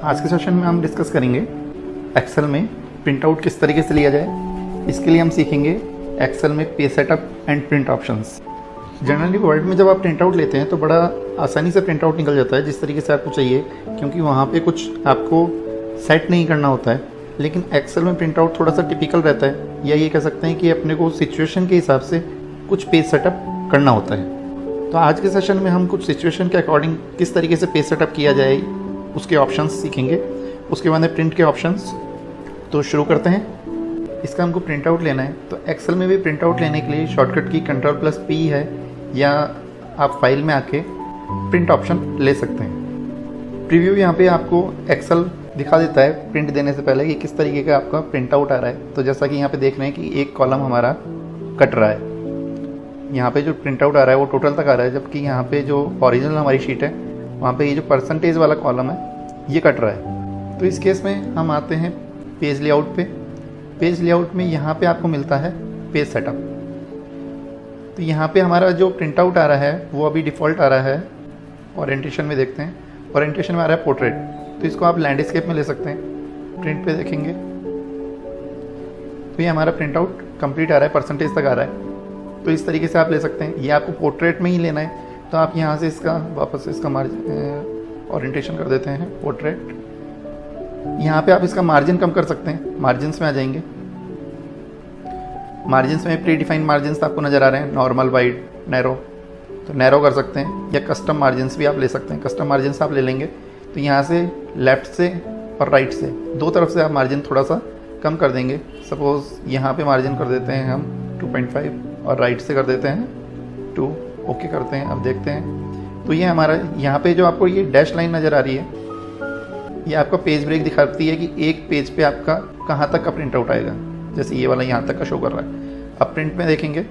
आज के सेशन में हम डिस्कस करेंगे एक्सेल में प्रिंट आउट किस तरीके से लिया जाए। इसके लिए हम सीखेंगे एक्सेल में page setup and print options. Generally word में जब आप प्रिंट आउट लेते हैं तो बड़ा आसानी से प्रिंट आउट निकल जाता है जिस तरीके से आपको चाहिए, क्योंकि वहाँ पे कुछ आपको सेट नहीं करना होता है। लेकिन एक्सेल में प्रिंट आउट थोड़ा सा टिपिकल रहता है, या ये कह सकते हैं कि अपने को सिचुएशन के हिसाब से कुछ पेज सेटअप करना होता है। तो आज के सेशन में हम कुछ सिचुएशन के अकॉर्डिंग किस तरीके से पेज सेटअप किया जाए उसके ऑप्शंस सीखेंगे। उसके बाद प्रिंट के ऑप्शंस। तो शुरू करते हैं। इसका हमको प्रिंट आउट लेना है, तो एक्सेल में भी प्रिंट आउट लेने के लिए शॉर्टकट की Ctrl+P है, या आप फाइल में आके प्रिंट ऑप्शन ले सकते हैं। प्रीव्यू यहाँ पे आपको एक्सेल दिखा देता है प्रिंट देने से पहले कि किस तरीके का आपका प्रिंट आउट आ रहा है। तो जैसा कि यहाँ पे देख रहे हैं कि एक कॉलम हमारा कट रहा है। यहाँ पे जो प्रिंट आउट आ रहा है वो टोटल तक आ रहा है, जबकि यहाँ पे जो ओरिजिनल हमारी शीट है वहाँ पे ये जो परसेंटेज वाला कॉलम है ये कट रहा है। तो इस केस में हम आते हैं पेज लेआउट पे। पेज लेआउट में यहाँ पे आपको मिलता है पेज सेटअप। तो यहाँ पे हमारा जो प्रिंट आउट आ रहा है वो अभी डिफ़ॉल्ट आ रहा है। ओरिएंटेशन में देखते हैं, ओरिएंटेशन में आ रहा है पोर्ट्रेट। तो इसको आप लैंडस्केप में ले सकते हैं। प्रिंट पे देखेंगे तो ये हमारा प्रिंट आउट कंप्लीट आ रहा है, परसेंटेज तक आ रहा है। तो इस तरीके से आप ले सकते हैं। ये आपको पोर्ट्रेट में ही लेना है तो आप यहाँ से इसका वापस इसका ओरिएंटेशन कर देते हैं पोर्ट्रेट। यहाँ पे आप इसका मार्जिन कम कर सकते हैं। मार्जिन्स में आ जाएंगे। मार्जिन्स में प्री डिफाइंड मार्जिन्स आपको नज़र आ रहे हैं, नॉर्मल, वाइड, नैरो। तो नैरो कर सकते हैं, या कस्टम मार्जिन्स भी आप ले सकते हैं। कस्टम मार्जिन्स आप ले लेंगे तो यहाँ से लेफ़्ट से और राइट से दो तरफ से आप मार्जिन थोड़ा सा कम कर देंगे। सपोज़ यहाँ पे मार्जिन कर देते हैं हम 2.5 और राइट से कर देते हैं 2। ओके करते हैं। अब देखते हैं तो ये हमारा यहाँ पे जो आपको ये डैश लाइन नज़र आ रही है ये आपका पेज ब्रेक दिखाती है कि एक पेज पे आपका कहाँ तक का प्रिंट आउट आएगा। जैसे ये वाला यहाँ तक का शो कर रहा है। अब प्रिंट में देखेंगे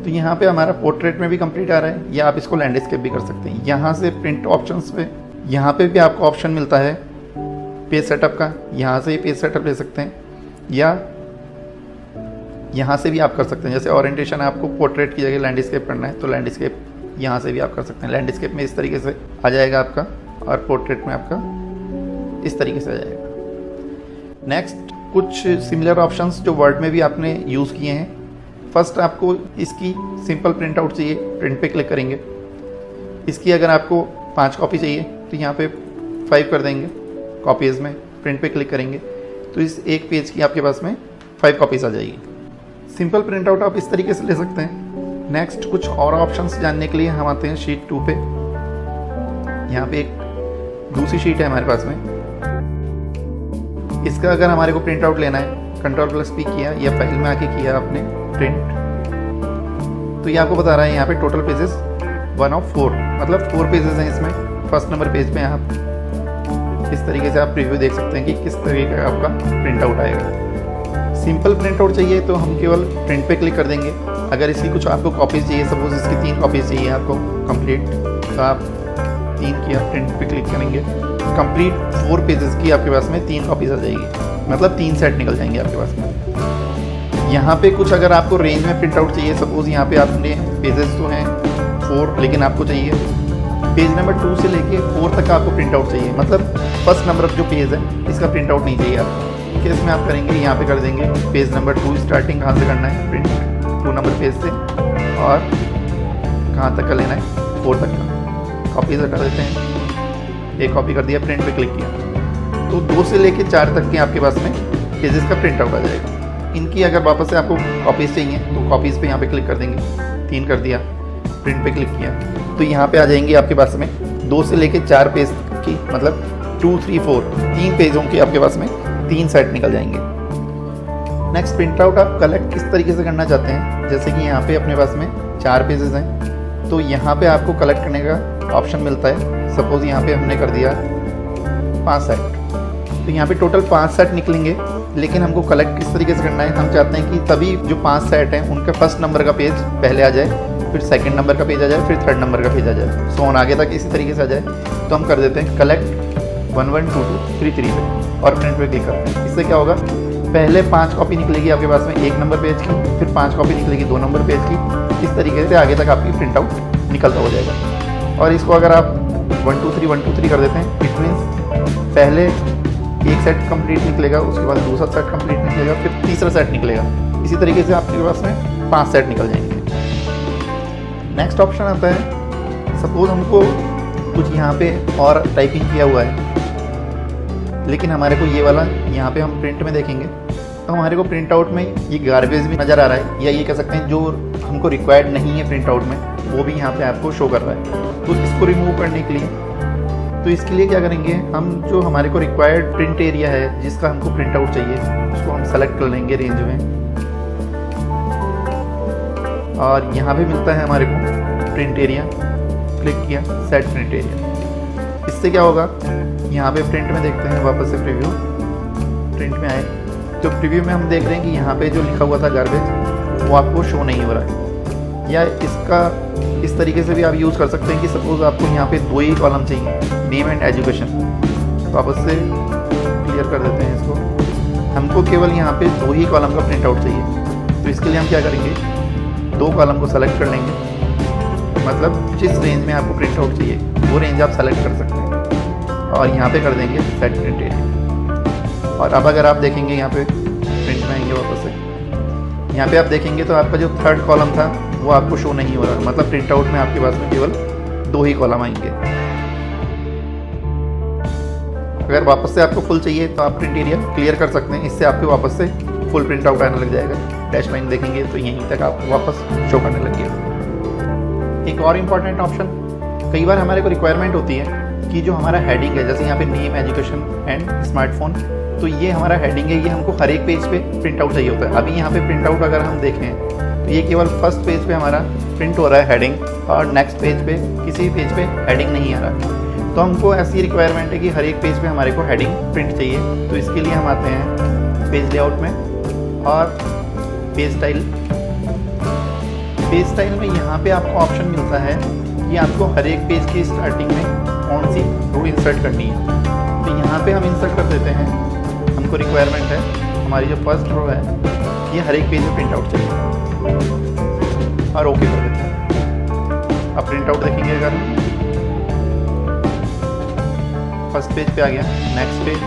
तो यहाँ पे हमारा पोर्ट्रेट में भी कंप्लीट आ रहा है, या आप इसको लैंडस्केप भी कर सकते हैं। यहाँ से प्रिंट ऑप्शंस पे यहाँ पे भी आपको ऑप्शन मिलता है पेज सेटअप का। यहाँ से ही पेज सेटअप ले सकते हैं, या यहाँ से भी आप कर सकते हैं। जैसे ओरिएंटेशन आपको पोर्ट्रेट की जगह लैंडस्केप करना है तो लैंडस्केप यहाँ से भी आप कर सकते हैं। लैंडस्केप में इस तरीके से आ जाएगा आपका, और पोर्ट्रेट में आपका इस तरीके से आ जाएगा। नेक्स्ट कुछ सिमिलर ऑप्शंस जो वर्ड में भी आपने यूज़ किए हैं। फर्स्ट आपको इसकी सिंपल प्रिंट आउट चाहिए, प्रिंट पे क्लिक करेंगे। इसकी अगर आपको 5 कॉपी चाहिए तो यहाँ पे 5 कर देंगे कॉपीज़ में। प्रिंट पे क्लिक करेंगे तो इस एक पेज की आपके पास में 5 कॉपीज़ आ जाएगी। सिंपल प्रिंट आउट आप इस तरीके से ले सकते हैं। नेक्स्ट कुछ और ऑप्शंस जानने के लिए हम आते हैं शीट 2 पे। यहाँ पे एक दूसरी शीट है हमारे पास में। इसका अगर हमारे को प्रिंट आउट लेना है, Ctrl+P किया या फाइल में आके किया आपने प्रिंट, तो ये आपको बता रहा है यहाँ पे टोटल पेजेस 1 of 4, मतलब 4 पेजेस हैं इसमें। फर्स्ट नंबर पेज पे आप इस तरीके से आप प्रीव्यू देख सकते हैं कि किस तरीके का आपका प्रिंट आउट आएगा। सिंपल प्रिंट आउट चाहिए तो हम केवल प्रिंट पे क्लिक कर देंगे। अगर इसकी कुछ आपको कॉपीज़ चाहिए, सपोज इसकी 3 कॉपीज़ चाहिए आपको कंप्लीट, तो आप 3 किया प्रिंट पे क्लिक करेंगे। कंप्लीट 4 पेजेस की आपके पास में 3 कॉपीज़ आ जाएगी, मतलब 3 सेट निकल जाएंगे आपके पास में। यहाँ पे कुछ अगर आपको रेंज में प्रिंट आउट चाहिए, सपोज यहाँ पे आपने पेजेस तो हैं 4, लेकिन आपको चाहिए पेज नंबर 2 से लेके 4 तक आपको प्रिंट आउट चाहिए, मतलब फर्स्ट नंबर जो पेज है इसका प्रिंट आउट नहीं चाहिए आपको। केस में आप करेंगे यहाँ पे कर देंगे पेज नंबर 2 स्टार्टिंग कहाँ से करना है, प्रिंट 2 नंबर पेज से, और कहाँ तक का लेना है 4 तक का। कॉपीज हटा देते हैं। एक कॉपी कर दिया, प्रिंट पे क्लिक किया तो 2 से लेके 4 तक के आपके पास में पेजेस का प्रिंट आउट आ जाएगा। इनकी अगर वापस से आपको कॉपीज़ चाहिए तो कॉपीज़ पे यहाँ पे क्लिक कर देंगे। 3 कर दिया, प्रिंट पे क्लिक किया तो यहाँ पे आ जाएंगी आपके पास में 2 से लेके 4 पेज की, मतलब 2, 3, 4 3 पेजों की आपके पास में 3 सेट निकल जाएंगे। नेक्स्ट प्रिंट आउट आप कलेक्ट किस तरीके से करना चाहते हैं। जैसे कि यहाँ पे अपने पास में 4 पेजेस हैं तो यहाँ पे आपको कलेक्ट करने का ऑप्शन मिलता है। सपोज यहाँ पे हमने कर दिया 5 सेट, तो यहाँ पे टोटल 5 सेट निकलेंगे। लेकिन हमको कलेक्ट किस तरीके से करना है, हम चाहते हैं कि तभी जो 5 सेट हैं उनका फर्स्ट नंबर का पेज पहले आ जाए, फिर सेकंड नंबर का पेज आ जाए, फिर थर्ड नंबर का पेज आ जाए, सो ऑन आगे तक इसी तरीके से आ जाए। तो हम कर देते हैं कलेक्ट 1, 1, 2, 2, 3, 3 पे, और प्रिंट पे क्लिक करते हैं। इससे क्या होगा, पहले 5 कॉपी निकलेगी आपके पास में 1 नंबर पेज की, फिर 5 कॉपी निकलेगी 2 नंबर पेज की। इस तरीके से आगे तक आपकी प्रिंट आउट निकलता हो जाएगा। और इसको अगर आप 1 2 3 1 2 3 कर देते हैं, इट मीन्स पहले एक सेट कंप्लीट निकलेगा, उसके बाद दूसरा सेट कंप्लीट निकलेगा, फिर तीसरा सेट निकलेगा। इसी तरीके से आपके पास में 5 सेट निकल जाएंगे। नेक्स्ट ऑप्शन आता है, सपोज हमको कुछ यहाँ पे और टाइपिंग किया हुआ है, लेकिन हमारे को ये वाला यहाँ पे हम प्रिंट में देखेंगे तो हमारे को प्रिंट आउट में ये गार्बेज भी नज़र आ रहा है, या ये कह सकते हैं जो हमको रिक्वायर्ड नहीं है प्रिंट आउट में वो भी यहाँ पे आपको शो कर रहा है। तो इसको रिमूव करने के लिए, तो इसके लिए क्या करेंगे, हम जो हमारे को रिक्वायर्ड प्रिंट एरिया है जिसका हमको प्रिंट आउट चाहिए उसको हम सेलेक्ट कर लेंगे रेंज में, और यहाँ पे मिलता है हमारे को प्रिंट एरिया, क्लिक किया सेट प्रिंट एरिया। इससे क्या होगा, यहाँ पे प्रिंट में देखते हैं, वापस से प्रीव्यू प्रिंट में आए तो प्रीव्यू में हम देख रहे हैं कि यहाँ पे जो लिखा हुआ था गार्बेज वो आपको शो नहीं हो रहा है। या इसका इस तरीके से भी आप यूज़ कर सकते हैं कि सपोज़ आपको यहाँ पे 2 ही कॉलम चाहिए, नेम एंड एजुकेशन, वापस से क्लियर कर देते हैं इसको। हमको केवल यहाँ पे 2 ही कॉलम का प्रिंट आउट चाहिए, तो इसके लिए हम क्या करेंगे, 2 कॉलम को सेलेक्ट कर लेंगे, मतलब जिस रेंज में आपको प्रिंट आउट चाहिए वो रेंज आप सेलेक्ट कर सकते हैं, और यहाँ पे कर देंगे सेट प्रिंट एरिया। और अब अगर आप देखेंगे यहाँ पे प्रिंट में आएंगे वापस से, यहाँ पे आप देखेंगे तो आपका जो 3rd कॉलम था वो आपको शो नहीं हो रहा, मतलब प्रिंट आउट में आपके पास में केवल 2 ही कॉलम आएंगे। अगर वापस से आपको फुल चाहिए तो आप प्रिंट एरिया क्लियर कर सकते हैं, इससे आपको वापस से फुल प्रिंट आउट आने लग जाएगा। डैश लाइन देखेंगे तो यहीं तक आप वापस शो करने लग गया। एक और इम्पॉर्टेंट ऑप्शन, कई बार हमारे को रिक्वायरमेंट होती है कि जो हमारा हेडिंग है, जैसे यहाँ पे नेम एजुकेशन एंड स्मार्टफोन, तो ये हमारा हेडिंग है, ये हमको हर एक पेज पे प्रिंट आउट चाहिए होता है। अभी यहाँ पे प्रिंट आउट अगर हम देखें तो ये केवल फर्स्ट पेज पे हमारा प्रिंट हो रहा है हेडिंग, और नेक्स्ट पेज पे किसी पेज पे हेडिंग नहीं आ रहा। तो हमको ऐसी रिक्वायरमेंट है कि हर एक पेज पे हमारे को हेडिंग प्रिंट चाहिए, तो इसके लिए हम आते हैं पेज लेआउट में और पेज स्टाइल। पेज स्टाइल में यहाँ पे आपको ऑप्शन मिलता है कि आपको हर एक पेज की स्टार्टिंग में कौन सी रो इंसर्ट करनी है। तो यहाँ पे हम इंसर्ट कर देते हैं, हमको रिक्वायरमेंट है हमारी जो फर्स्ट रो है ये हर एक पेज में प्रिंट आउट चाहिए, और ओके कर देते हैं। अब प्रिंट आउट देखेंगे, अगर फर्स्ट पेज पे आ गया, next page,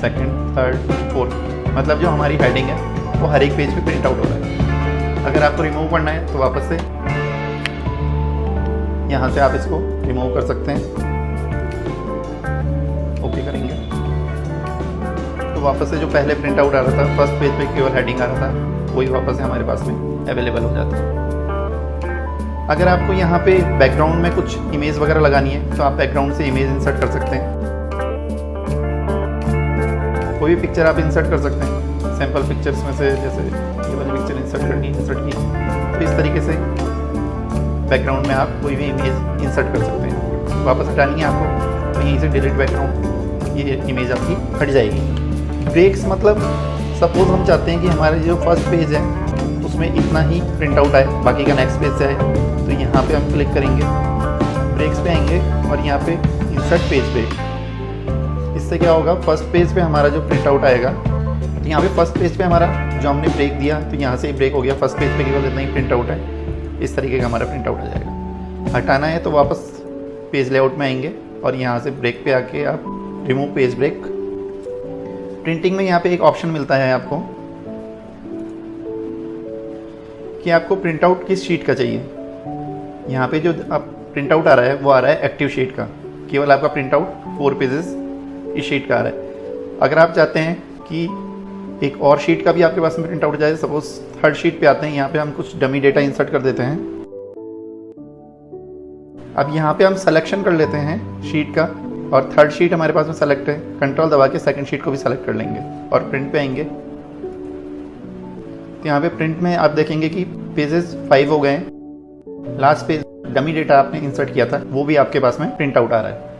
second, third, fourth, मतलब जो हमारी हेडिंग है वो हर एक पेज पे प्रिंट आउट हो रहा है। अगर आपको रिमूव करना है तो वापस से यहाँ से आप इसको रिमूव कर सकते हैं, ओके करेंगे तो वापस से जो पहले प्रिंट आउट आ रहा था, फर्स्ट पेज पे केवल हेडिंग आ रहा था, वही वापस से हमारे पास में अवेलेबल हो जाता है। अगर आपको यहाँ पे बैकग्राउंड में कुछ इमेज वगैरह लगानी है तो आप बैकग्राउंड से इमेज इंसर्ट कर सकते हैं, कोई भी पिक्चर आप इंसर्ट कर सकते हैं। सैम्पल पिक्चर्स में से जैसे ये वाली पिक्चर इंसर्ट करनी है, इंसर्ट की, तो इस तरीके से बैकग्राउंड में आप कोई भी इमेज इंसर्ट कर सकते हैं। वापस हटानी है आपको तो यहीं से डिलीट बैकग्राउंड, ये इमेज आपकी हट जाएगी। ब्रेक्स मतलब सपोज हम चाहते हैं कि हमारे जो फर्स्ट पेज है उसमें इतना ही प्रिंट आउट आए, बाकी का नेक्स्ट पेज से आए, तो यहाँ पे हम क्लिक करेंगे, ब्रेक्स पे आएंगे और यहाँ पे इंसर्ट पेज पे। इससे क्या होगा, फर्स्ट पेज पे हमारा जो प्रिंट आउट आएगा, यहाँ पे फर्स्ट पेज पे हमारा जो हमने ब्रेक दिया तो यहाँ से ही ब्रेक हो गया, फर्स्ट पेज पे केवल इतना ही प्रिंट आउट है, इस तरीके का हमारा प्रिंट आउट आ जाएगा। हटाना है तो वापस पेज लेआउट में आएंगे और यहाँ से ब्रेक पे आके आप रिमूव पेज ब्रेक। प्रिंटिंग में यहाँ पे एक ऑप्शन मिलता है आपको कि आपको प्रिंट आउट किस शीट का चाहिए। यहाँ पे जो आप प्रिंट आउट आ रहा है वो आ रहा है एक्टिव शीट का, केवल आपका प्रिंट आउट 4 पेजेस इस शीट का आ रहा है। अगर आप चाहते हैं कि एक और शीट का भी आपके पास में प्रिंट आउट जाए, सपोज थर्ड शीट पे आते हैं, यहाँ पे हम कुछ डमी डेटा इंसर्ट कर देते हैं। अब यहाँ पे हम सिलेक्शन कर लेते हैं शीट का, और थर्ड शीट हमारे पास में सेलेक्ट है, कंट्रोल दबा के सेकंड शीट को भी सेलेक्ट कर लेंगे और प्रिंट पे आएंगे। तो यहाँ पे प्रिंट में आप देखेंगे कि पेजेस 5 हो गए हैं। लास्ट पेज डमी डेटा आपने इंसर्ट किया था वो भी आपके पास में प्रिंट आउट आ रहा है।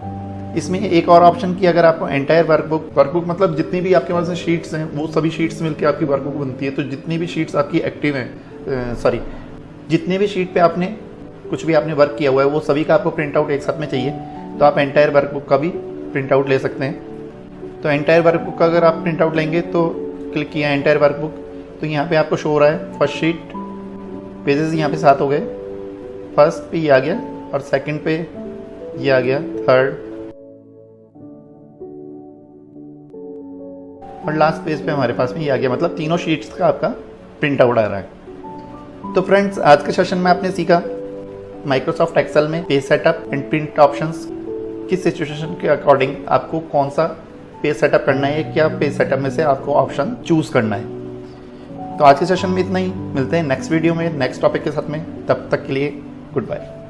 इसमें एक और ऑप्शन की, अगर आपको एंटायर वर्कबुक मतलब जितनी भी आपके पास में शीट्स हैं वो सभी शीट्स मिलकर आपकी वर्कबुक बनती है, तो जितनी भी शीट्स आपकी एक्टिव हैं, जितनी भी शीट पे आपने कुछ भी आपने वर्क किया हुआ है वो सभी का आपको प्रिंट आउट एक साथ में चाहिए, तो आप एंटायर वर्कबुक का भी प्रिंट आउट ले सकते हैं। तो एंटायर वर्कबुक का अगर आप प्रिंट आउट लेंगे तो क्लिक किया एंटायर वर्कबुक, तो यहाँ पे आपको शो हो रहा है फर्स्ट शीट, पेजेस यहाँ पे 7 हो गए, फर्स्ट पे ये आ गया और सेकंड पे ये आ गया थर्ड, और लास्ट पेज पे हमारे पास में ये आ गया, मतलब तीनों शीट्स का आपका प्रिंट आउट आ रहा है। तो फ्रेंड्स, आज के सेशन में आपने सीखा माइक्रोसॉफ्ट एक्सेल में page setup and print options, किस सिचुएशन के अकॉर्डिंग आपको कौन सा पेज सेटअप करना है, क्या पेज सेटअप में से आपको ऑप्शन चूज करना है। तो आज के सेशन में इतना ही, मिलते हैं नेक्स्ट वीडियो में नेक्स्ट टॉपिक के साथ में, तब तक के लिए गुड बाय।